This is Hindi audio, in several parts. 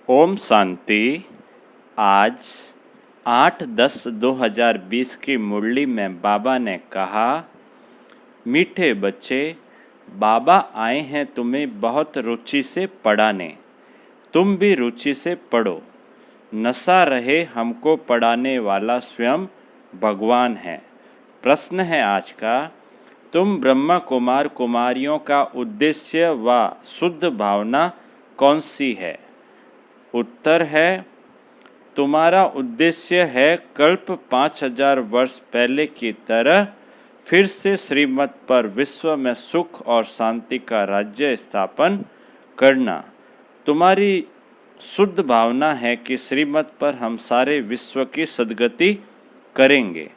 ओम शांति। आज 8/10/2020 की मुरली में बाबा ने कहा, मीठे बच्चे, बाबा आए हैं तुम्हें बहुत रुचि से पढ़ाने, तुम भी रुचि से पढ़ो। नशा रहे हमको पढ़ाने वाला स्वयं भगवान है। प्रश्न है आज का, तुम ब्रह्मा कुमार कुमारियों का उद्देश्य व शुद्ध भावना कौन सी है? उत्तर है, तुम्हारा उद्देश्य है कल्प 5000 वर्ष पहले की तरह फिर से श्रीमत पर विश्व में सुख और शांति का राज्य स्थापन करना। तुम्हारी शुद्ध भावना है कि श्रीमत पर हम सारे विश्व की सद्गति करेंगे।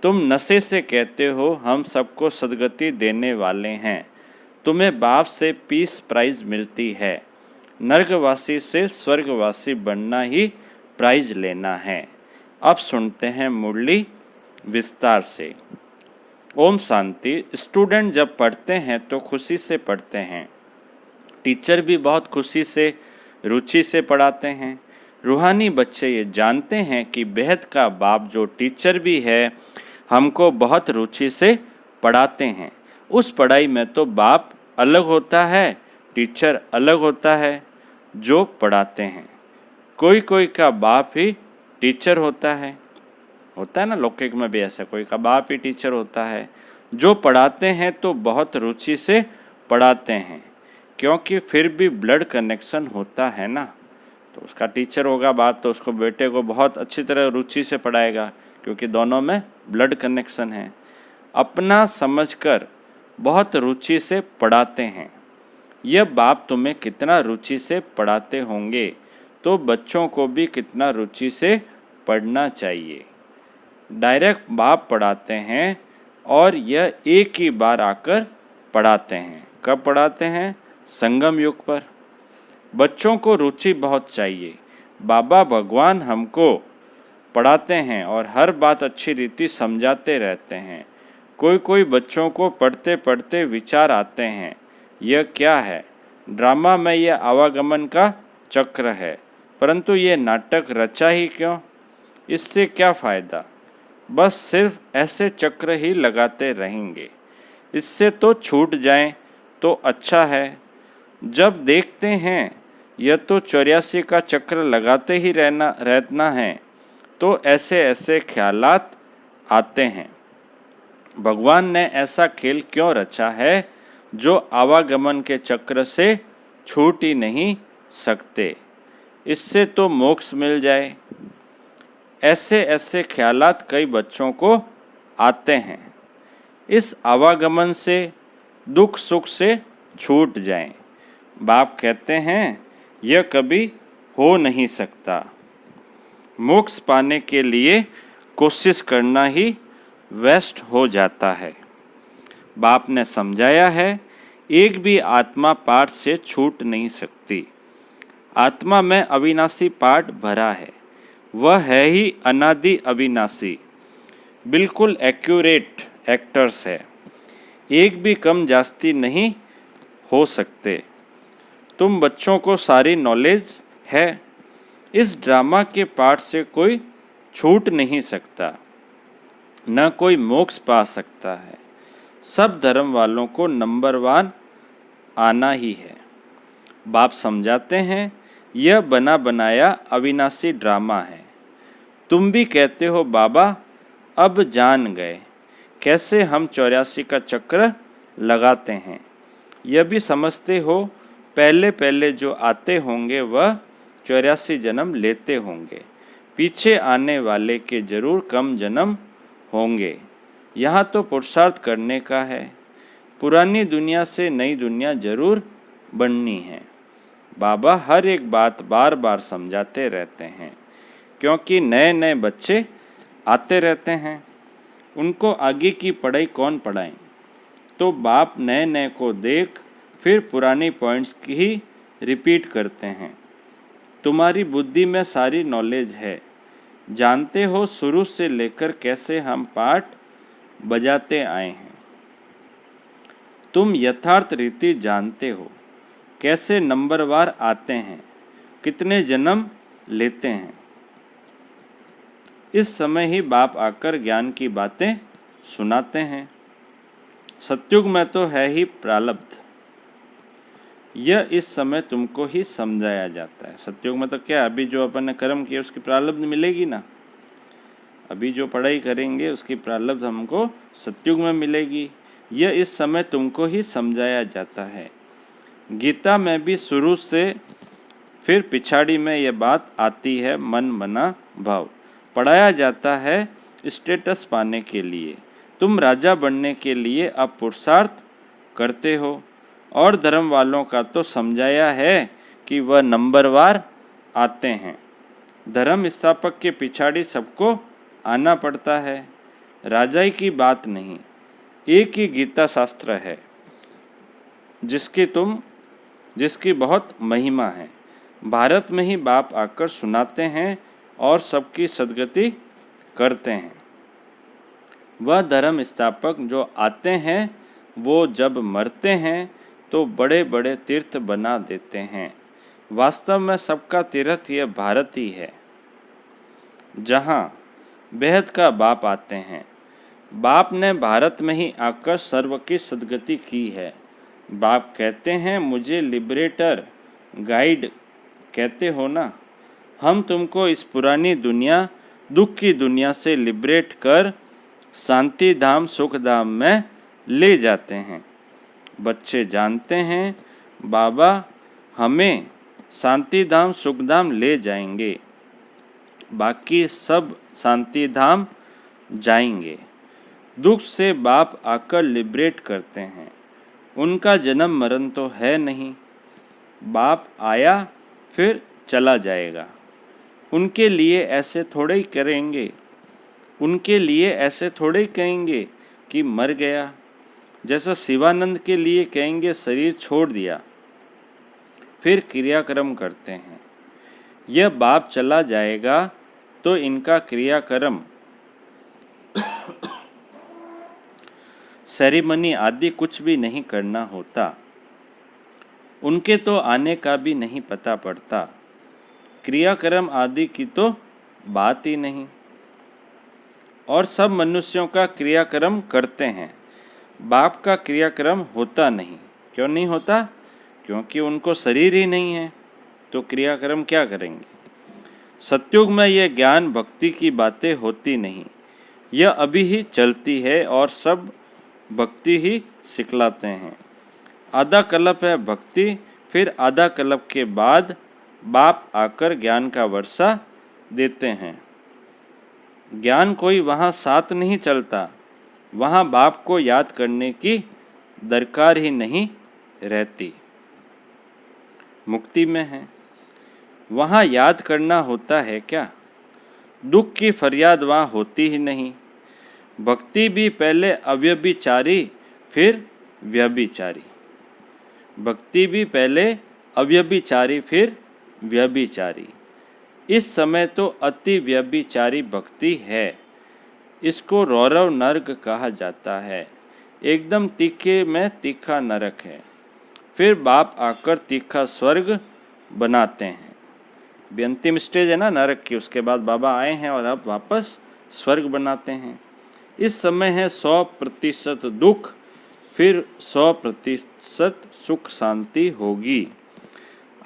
तुम नशे से कहते हो हम सबको सद्गति देने वाले हैं। तुम्हें बाप से पीस प्राइज मिलती है। नर्कवासी से स्वर्गवासी बनना ही प्राइज लेना है। अब सुनते हैं मुरली विस्तार से। ओम शांति। स्टूडेंट जब पढ़ते हैं तो खुशी से पढ़ते हैं। टीचर भी बहुत खुशी से रुचि से पढ़ाते हैं। रूहानी बच्चे ये जानते हैं कि बेहद का बाप जो टीचर भी है हमको बहुत रुचि से पढ़ाते हैं। उस पढ़ाई में तो बाप अलग होता है, टीचर अलग होता है जो पढ़ाते हैं। कोई कोई का बाप ही टीचर होता है ना, लौकिक में भी ऐसा कोई का बाप ही टीचर होता है। जो पढ़ाते हैं तो बहुत रुचि से पढ़ाते हैं, क्योंकि फिर भी ब्लड कनेक्शन होता है ना। तो उसका टीचर होगा बाप, तो उसको बेटे को बहुत अच्छी तरह रुचि से पढ़ाएगा, क्योंकि दोनों में ब्लड कनेक्शन है। अपना समझकर बहुत रुचि से पढ़ाते हैं। यह बाप तुम्हें कितना रुचि से पढ़ाते होंगे तो बच्चों को भी कितना रुचि से पढ़ना चाहिए। डायरेक्ट बाप पढ़ाते हैं और यह एक ही बार आकर पढ़ाते हैं। कब पढ़ाते हैं? संगम युग पर। बच्चों को रुचि बहुत चाहिए। बाबा भगवान हमको पढ़ाते हैं और हर बात अच्छी रीति समझाते रहते हैं। कोई कोई बच्चों को पढ़ते पढ़ते विचार आते हैं, यह क्या है? ड्रामा में यह आवागमन का चक्र है, परंतु ये नाटक रचा ही क्यों? इससे क्या फ़ायदा? बस सिर्फ ऐसे चक्र ही लगाते रहेंगे। इससे तो छूट जाएं तो अच्छा है। जब देखते हैं यह तो 84 का चक्र लगाते ही रहना है, तो ऐसे ऐसे ख्यालात आते हैं। भगवान ने ऐसा खेल क्यों रचा है जो आवागमन के चक्र से छूट ही नहीं सकते? इससे तो मोक्ष मिल जाए। ऐसे ऐसे ख्यालात कई बच्चों को आते हैं। इस आवागमन से दुख सुख से छूट जाएं। बाप कहते हैं यह कभी हो नहीं सकता। मोक्ष पाने के लिए कोशिश करना ही वेस्ट हो जाता है। बाप ने समझाया है, एक भी आत्मा पाठ से छूट नहीं सकती। आत्मा में अविनाशी पाठ भरा है, वह है ही अनादि अविनाशी। बिल्कुल एक्यूरेट एक्टर्स है, एक भी कम जास्ती नहीं हो सकते। तुम बच्चों को सारी नॉलेज है। इस ड्रामा के पाठ से कोई छूट नहीं सकता, न कोई मोक्ष पा सकता है। सब धर्म वालों को नंबर 1 आना ही है। बाप समझाते हैं यह बना बनाया अविनाशी ड्रामा है। तुम भी कहते हो बाबा अब जान गए कैसे हम 84 का चक्र लगाते हैं। यह भी समझते हो पहले पहले जो आते होंगे वह 84 जन्म लेते होंगे। पीछे आने वाले के जरूर कम जन्म होंगे। यहाँ तो पुरुषार्थ करने का है। पुरानी दुनिया से नई दुनिया जरूर बननी है। बाबा हर एक बात बार बार समझाते रहते हैं, क्योंकि नए नए बच्चे आते रहते हैं। उनको आगे की पढ़ाई कौन पढ़ाएं? तो बाप नए नए को देख फिर पुरानी पॉइंट्स की ही रिपीट करते हैं। तुम्हारी बुद्धि में सारी नॉलेज है। जानते हो शुरू से लेकर कैसे हम पाठ बजाते आए हैं। तुम यथार्थ रीति जानते हो कैसे नंबरवार आते हैं। कितने जन्म लेते हैं। इस समय ही बाप आकर ज्ञान की बातें सुनाते हैं। सतयुग में तो है ही प्रारब्ध, यह इस समय तुमको ही समझाया जाता है। सतयुग में तो क्या, अभी जो अपन ने कर्म किया उसकी प्रारब्ध मिलेगी ना, अभी जो पढ़ाई करेंगे उसकी प्रारब्ध हमको सतयुग में मिलेगी। यह इस समय तुमको ही समझाया जाता है। गीता में भी शुरू से फिर पिछाड़ी में यह बात आती है, मन मना भाव पढ़ाया जाता है स्टेटस पाने के लिए। तुम राजा बनने के लिए अब पुरुषार्थ करते हो, और धर्म वालों का तो समझाया है कि वह नंबरवार आते हैं। धर्म स्थापक के पिछाड़ी सबको आना पड़ता है, राजाई की बात नहीं। एक ही गीता शास्त्र है जिसकी बहुत महिमा है। भारत में ही बाप आकर सुनाते हैं और सबकी सद्गति करते हैं। वह धर्म स्थापक जो आते हैं वो जब मरते हैं तो बड़े बड़े तीर्थ बना देते हैं। वास्तव में सबका तीर्थ यह भारत ही है, जहाँ बेहद का बाप आते हैं। बाप ने भारत में ही आकर सर्व की सद्गति की है। बाप कहते हैं, मुझे लिबरेटर गाइड कहते हो ना, हम तुमको इस पुरानी दुनिया, दुख की दुनिया से लिबरेट कर शांति धाम सुख धाम में ले जाते हैं। बच्चे जानते हैं बाबा हमें शांति धाम सुख धाम ले जाएंगे, बाकी सब शांति धाम जाएंगे। दुख से बाप आकर लिबरेट करते हैं। उनका जन्म मरण तो है नहीं, बाप आया फिर चला जाएगा। उनके लिए ऐसे थोड़े ही करेंगे, उनके लिए ऐसे थोड़े ही कहेंगे कि मर गया, जैसा शिवानंद के लिए कहेंगे शरीर छोड़ दिया। फिर क्रियाक्रम करते हैं। यह बाप चला जाएगा तो इनका क्रियाक्रम सेरेमनी आदि कुछ भी नहीं करना होता। उनके तो आने का भी नहीं पता पड़ता। क्रियाक्रम आदि की तो बात ही नहीं। और सब मनुष्यों का क्रियाक्रम करते हैं, बाप का क्रियाक्रम होता नहीं। क्यों नहीं होता? क्योंकि उनको शरीर ही नहीं है, तो क्रियाक्रम क्या करेंगे। सतयुग में यह ज्ञान भक्ति की बातें होती नहीं, यह अभी ही चलती है और सब भक्ति ही सिखलाते हैं। आधा कल्प है भक्ति, फिर आधा कल्प के बाद बाप आकर ज्ञान का वर्षा देते हैं। ज्ञान कोई वहाँ साथ नहीं चलता, वहाँ बाप को याद करने की दरकार ही नहीं रहती। मुक्ति में है, वहाँ याद करना होता है क्या? दुख की फरियाद वहाँ होती ही नहीं। भक्ति भी पहले अव्यभिचारी फिर व्यभिचारी, भक्ति भी पहले अव्यभिचारी फिर व्यभिचारी। इस समय तो अति व्यभिचारी भक्ति है, इसको रौरव नरक कहा जाता है। एकदम तीखे में तीखा नरक है। फिर बाप आकर तीखा स्वर्ग बनाते हैं। भी अंतिम स्टेज है ना नरक की, उसके बाद बाबा आए हैं और अब वापस स्वर्ग बनाते हैं। इस समय है 100% दुख, फिर 100% सुख शांति होगी।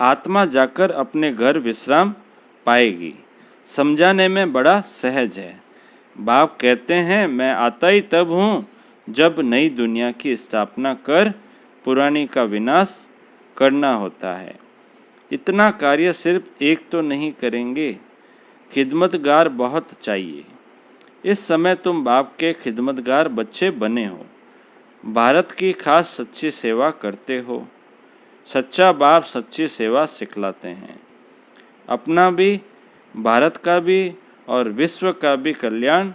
आत्मा जाकर अपने घर विश्राम पाएगी। समझाने में बड़ा सहज है। बाप कहते हैं, मैं आता ही तब हूँ जब नई दुनिया की स्थापना कर पुरानी का विनाश करना होता है। इतना कार्य सिर्फ एक तो नहीं करेंगे, खिदमतगार बहुत चाहिए। इस समय तुम बाप के खिदमतगार बच्चे बने हो, भारत की खास सच्ची सेवा करते हो। सच्चा बाप सच्ची सेवा सिखलाते हैं। अपना भी, भारत का भी और विश्व का भी कल्याण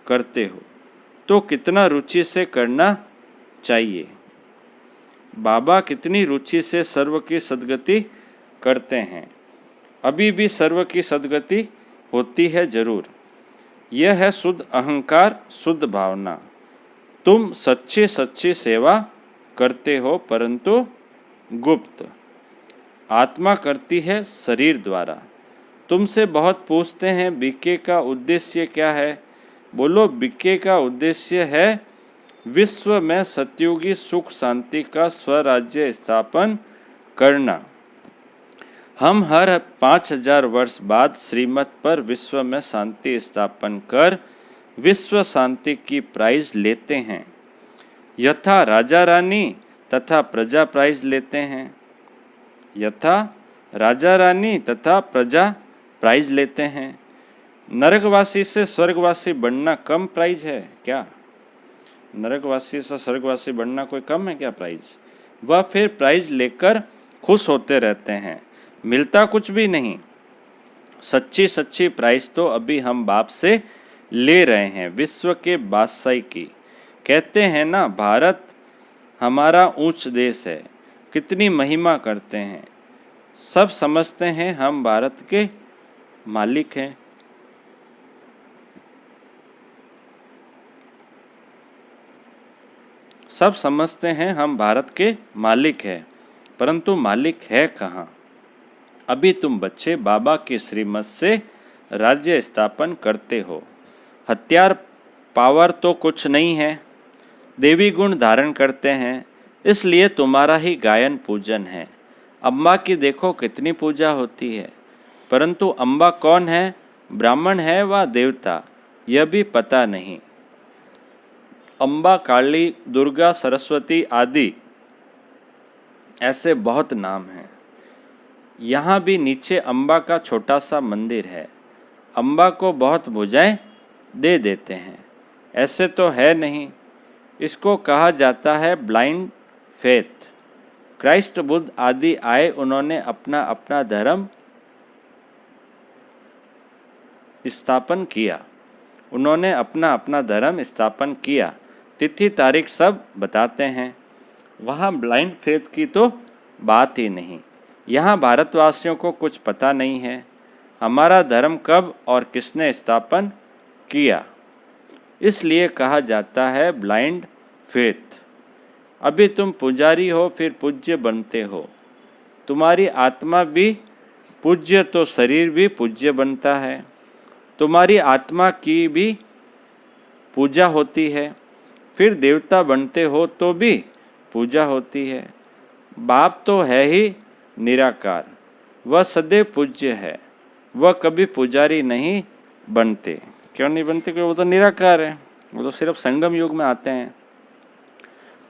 करते हो, तो कितना रुचि से करना चाहिए। बाबा कितनी रुचि से सर्व की सद्गति करते हैं। अभी भी सर्व की सद्गति होती है जरूर। यह है शुद्ध अहंकार, शुद्ध भावना। तुम सच्ची सच्ची सेवा करते हो, परंतु गुप्त। आत्मा करती है शरीर द्वारा। तुमसे बहुत पूछते हैं बीके का उद्देश्य क्या है? बोलो, बीके का उद्देश्य है विश्व में सतयुगी सुख शांति का स्वराज्य स्थापन करना। हम हर 5000 वर्ष बाद श्रीमत पर विश्व में शांति स्थापन कर विश्व शांति की प्राइज लेते हैं। यथा राजा रानी तथा प्रजा प्राइज लेते हैं। यथा राजा रानी तथा प्रजा प्राइज लेते हैं। नरकवासी से स्वर्गवासी बनना कम प्राइज है क्या? नरकवासी से स्वर्गवासी बनना कोई कम है क्या प्राइज? वह फिर प्राइज लेकर खुश होते रहते हैं, मिलता कुछ भी नहीं। सच्ची सच्ची प्राइज तो अभी हम बाप से ले रहे हैं, विश्व के बादशाही की। कहते हैं ना, भारत हमारा ऊंच देश है, कितनी महिमा करते हैं। सब समझते हैं हम भारत के मालिक हैं। सब समझते हैं हम भारत के मालिक हैं, परंतु मालिक है कहाँ? अभी तुम बच्चे बाबा की श्रीमत से राज्य स्थापन करते हो। हथियार पावर तो कुछ नहीं है, देवी गुण धारण करते हैं, इसलिए तुम्हारा ही गायन पूजन है। अम्बा की देखो कितनी पूजा होती है, परंतु अम्बा कौन है, ब्राह्मण है व देवता, यह भी पता नहीं। अम्बा, काली, दुर्गा, सरस्वती आदि ऐसे बहुत नाम हैं। यहाँ भी नीचे अम्बा का छोटा सा मंदिर है। अम्बा को बहुत भुजाएं दे देते हैं, ऐसे तो है नहीं। इसको कहा जाता है ब्लाइंड फेथ। क्राइस्ट, बुद्ध आदि आए, उन्होंने अपना अपना धर्म स्थापन किया। उन्होंने अपना अपना धर्म स्थापन किया, तिथि तारीख सब बताते हैं। वहाँ ब्लाइंड फेथ की तो बात ही नहीं। यहाँ भारतवासियों को कुछ पता नहीं है हमारा धर्म कब और किसने स्थापन किया, इसलिए कहा जाता है ब्लाइंड फेथ। अभी तुम पुजारी हो, फिर पूज्य बनते हो। तुम्हारी आत्मा भी पूज्य तो शरीर भी पूज्य बनता है। तुम्हारी आत्मा की भी पूजा होती है, फिर देवता बनते हो तो भी पूजा होती है। बाप तो है ही निराकार, वह सदैव पूज्य है, वह कभी पुजारी नहीं बनते। क्यों नहीं बनते? क्योंकि वो तो निराकार है, वो तो सिर्फ संगम युग में आते हैं।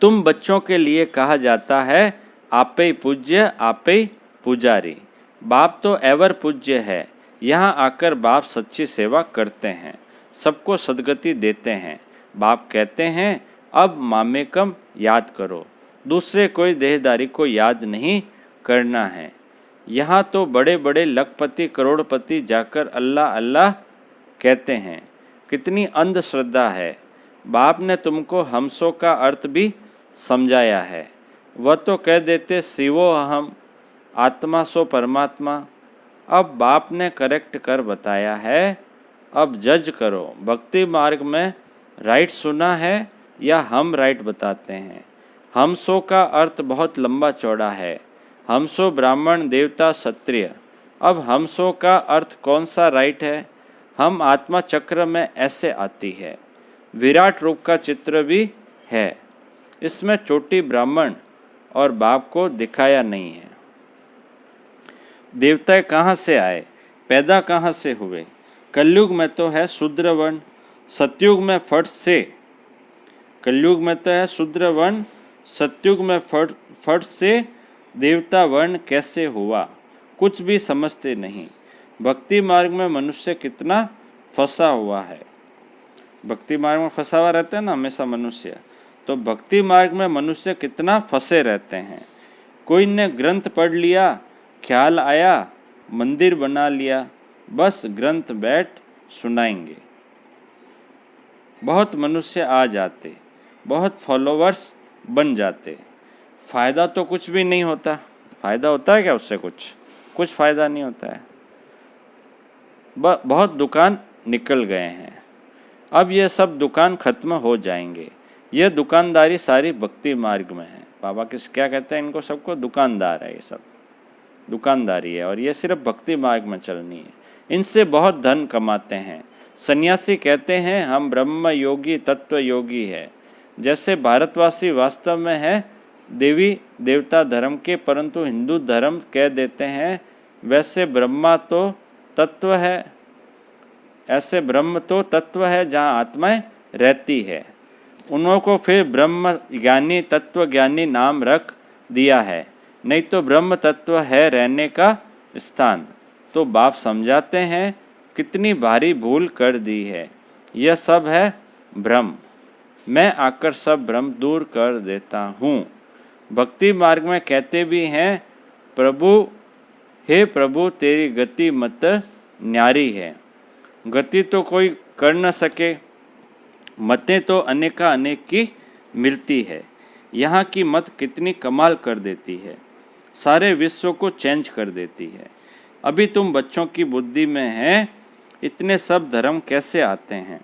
तुम बच्चों के लिए कहा जाता है आपे पूज्य आपे पुजारी। बाप तो एवर पूज्य है, यहाँ आकर बाप सच्ची सेवा करते हैं, सबको सद्गति देते हैं। बाप कहते हैं अब मामेकम याद करो, दूसरे कोई देहदारी को याद नहीं करना है। यहाँ तो बड़े बड़े लखपति करोड़पति जाकर अल्लाह अल्लाह कहते हैं, कितनी अंधश्रद्धा है। बाप ने तुमको हमसो का अर्थ भी समझाया है। वह तो कह देते शिवो अहम, आत्मा सो परमात्मा। अब बाप ने करेक्ट कर बताया है, अब जज करो भक्ति मार्ग में राइट सुना है या हम राइट बताते हैं। हमसो का अर्थ बहुत लंबा चौड़ा है, हमसो ब्राह्मण देवता क्षत्रिय। अब हमसो का अर्थ कौन सा राइट है? हम आत्मा चक्र में ऐसे आती है, विराट रूप का चित्र भी है, इसमें चोटी ब्राह्मण और बाप को दिखाया नहीं है। देवता कहाँ से आए, पैदा कहाँ से हुए? कलयुग में तो है शूद्र वर्ण, सतयुग में फट से, कलयुग में तो है शूद्र वर्ण, सतयुग में फट से देवता वर्ण कैसे हुआ? कुछ भी समझते नहीं। भक्ति मार्ग में मनुष्य कितना फंसा हुआ है। भक्ति मार्ग में फंसा हुआ रहता है ना हमेशा मनुष्य, तो भक्ति मार्ग में मनुष्य कितना फंसे रहते हैं। कोई ने ग्रंथ पढ़ लिया, ख्याल आया, मंदिर बना लिया, बस ग्रंथ बैठ सुनाएंगे। बहुत मनुष्य आ जाते, बहुत फॉलोवर्स बन जाते, फ़ायदा तो कुछ भी नहीं होता। फ़ायदा होता है क्या उससे? कुछ फ़ायदा नहीं होता है। बहुत दुकान निकल गए हैं, अब ये सब दुकान खत्म हो जाएंगे। ये दुकानदारी सारी भक्ति मार्ग में है। बाबा किस क्या कहते हैं इनको सबको? दुकानदार है ये सब। दुकानदारी है और ये सिर्फ भक्ति मार्ग में चलनी है। इनसे बहुत धन कमाते हैं। सन्यासी कहते हैं हम ब्रह्म योगी तत्व योगी है। जैसे भारतवासी वास्तव में है देवी देवता धर्म के, परंतु हिंदू धर्म कह देते हैं, वैसे ब्रह्मा तो तत्व है, ऐसे ब्रह्म तो तत्व है जहाँ आत्माएं रहती है। उन्हों को फिर ब्रह्म ज्ञानी तत्व ज्ञानी नाम रख दिया है, नहीं तो ब्रह्म तत्व है रहने का स्थान। तो बाप समझाते हैं कितनी भारी भूल कर दी है, यह सब है भ्रम, मैं आकर सब भ्रम दूर कर देता हूँ। भक्ति मार्ग में कहते भी हैं प्रभु, हे प्रभु तेरी गति मत न्यारी है। गति तो कोई कर न सके, मतें तो अनेका अनेक की मिलती है। यहाँ की मत कितनी कमाल कर देती है, सारे विश्व को चेंज कर देती है। अभी तुम बच्चों की बुद्धि में हैं, इतने सब धर्म कैसे आते हैं,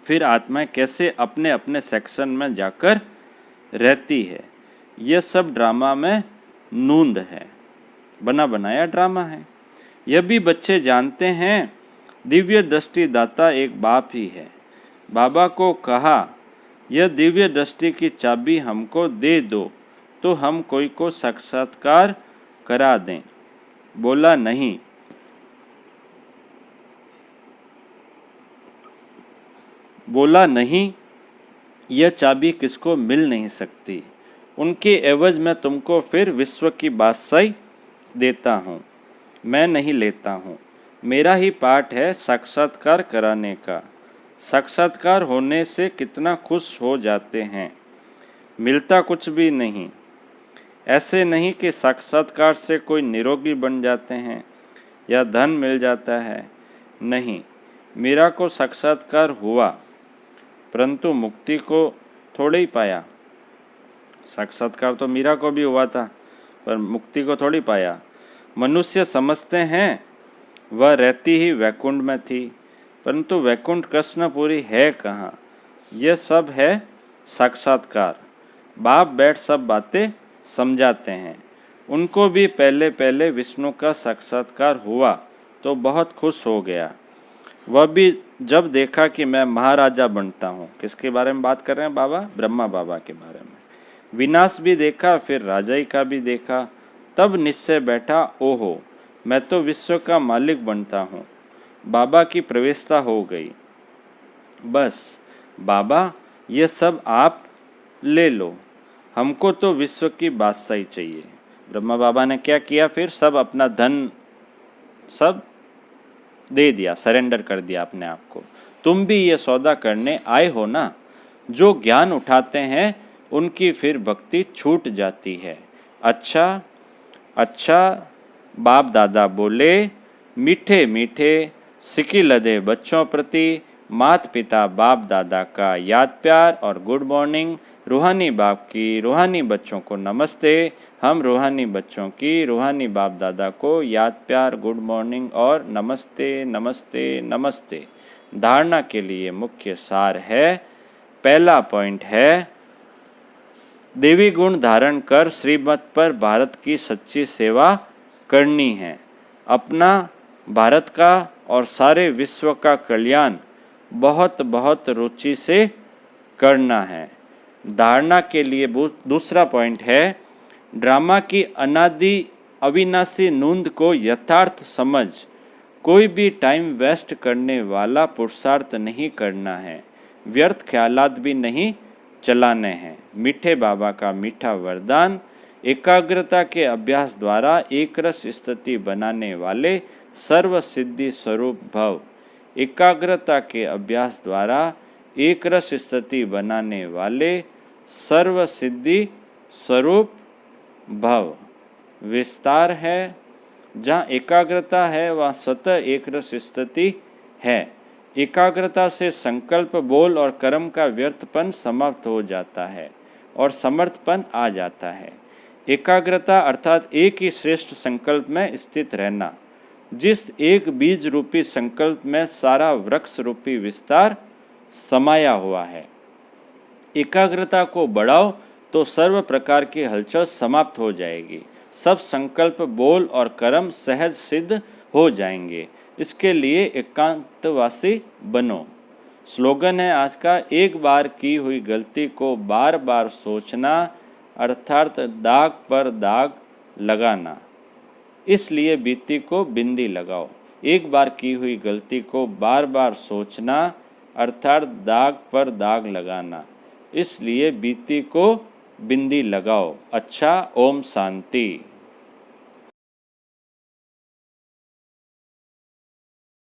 फिर आत्माएं कैसे अपने अपने सेक्शन में जाकर रहती है। यह सब ड्रामा में नूंद है, बना बनाया ड्रामा है। यह भी बच्चे जानते हैं दिव्य दृष्टि दाता एक बाप ही है। बाबा को कहा यह दिव्य दृष्टि की चाबी हमको दे दो तो हम कोई को साक्षात्कार करा दें। बोला नहीं, बोला नहीं, यह चाबी किसको मिल नहीं सकती। उनके एवज में तुमको फिर विश्व की बादशाही देता हूँ, मैं नहीं लेता हूँ। मेरा ही पाठ है साक्षात्कार कराने का। साक्षात्कार होने से कितना खुश हो जाते हैं, मिलता कुछ भी नहीं। ऐसे नहीं कि साक्षात्कार से कोई निरोगी बन जाते हैं या धन मिल जाता है, नहीं। मीरा को साक्षात्कार हुआ परंतु मुक्ति को थोड़े ही पाया। साक्षात्कार तो मीरा को भी हुआ था पर मुक्ति को थोड़ी पाया। मनुष्य समझते हैं वह रहती ही वैकुंठ में थी, परंतु वैकुंठ कृष्णपुरी है कहाँ। यह सब है साक्षात्कार। बाप बैठ सब बातें समझाते हैं। उनको भी पहले पहले विष्णु का साक्षात्कार हुआ तो बहुत खुश हो गया। वह भी जब देखा कि मैं महाराजा बनता हूँ। किसके बारे में बात कर रहे हैं बाबा? ब्रह्मा बाबा के बारे में। विनाश भी देखा, फिर राजाई का भी देखा, तब निश्चय बैठा, ओहो मैं तो विश्व का मालिक बनता हूँ। बाबा की प्रवेशता हो गई। बस बाबा ये सब आप ले लो, हमको तो विश्व की बादशाही चाहिए। ब्रह्मा बाबा ने क्या किया फिर? सब अपना धन सब दे दिया, सरेंडर कर दिया अपने आप को। तुम भी ये सौदा करने आए हो ना। जो ज्ञान उठाते हैं उनकी फिर भक्ति छूट जाती है। अच्छा अच्छा बाप दादा बोले, मीठे मीठे सिकी लदे बच्चों प्रति माता पिता बाप दादा का याद प्यार और गुड मॉर्निंग। रूहानी बाप की रूहानी बच्चों को नमस्ते। हम रूहानी बच्चों की रूहानी बाप दादा को याद प्यार, गुड मॉर्निंग और नमस्ते नमस्ते नमस्ते। धारणा के लिए मुख्य सार है, पहला पॉइंट है देवी गुण धारण कर श्रीमत पर भारत की सच्ची सेवा करनी है। अपना, भारत का और सारे विश्व का कल्याण बहुत बहुत रुचि से करना है। धारणा के लिए दूसरा पॉइंट है ड्रामा की अनादि अविनाशी नूंद को यथार्थ समझ कोई भी टाइम वेस्ट करने वाला पुरुषार्थ नहीं करना है, व्यर्थ ख्यालात भी नहीं चलाने हैं। मीठे बाबा का मीठा वरदान, एकाग्रता के अभ्यास द्वारा एक रस स्थिति बनाने वाले सर्व सिद्धि स्वरूप भव। एकाग्रता के अभ्यास द्वारा एक रस स्थिति बनाने वाले सर्व सिद्धि स्वरूप भव। विस्तार है, जहाँ एकाग्रता है वहाँ स्वतः एक रस स्थिति है। एकाग्रता से संकल्प, बोल और कर्म का व्यर्थपन समाप्त हो जाता है और समर्थपन आ जाता है। एकाग्रता अर्थात एक ही श्रेष्ठ संकल्प में स्थित रहना, जिस एक बीज रूपी संकल्प में सारा वृक्ष रूपी विस्तार समाया हुआ है। एकाग्रता को बढ़ाओ तो सर्व प्रकार की हलचल समाप्त हो जाएगी, सब संकल्प, बोल और कर्म सहज सिद्ध हो जाएंगे। इसके लिए एकांतवासी बनो। स्लोगन है आज का, एक बार की हुई गलती को बार बार सोचना अर्थात दाग पर दाग लगाना, इसलिए बीती को बिंदी लगाओ। एक बार की हुई गलती को बार बार सोचना अर्थात दाग पर दाग लगाना, इसलिए बीती को बिंदी लगाओ। अच्छा, ओम शांति।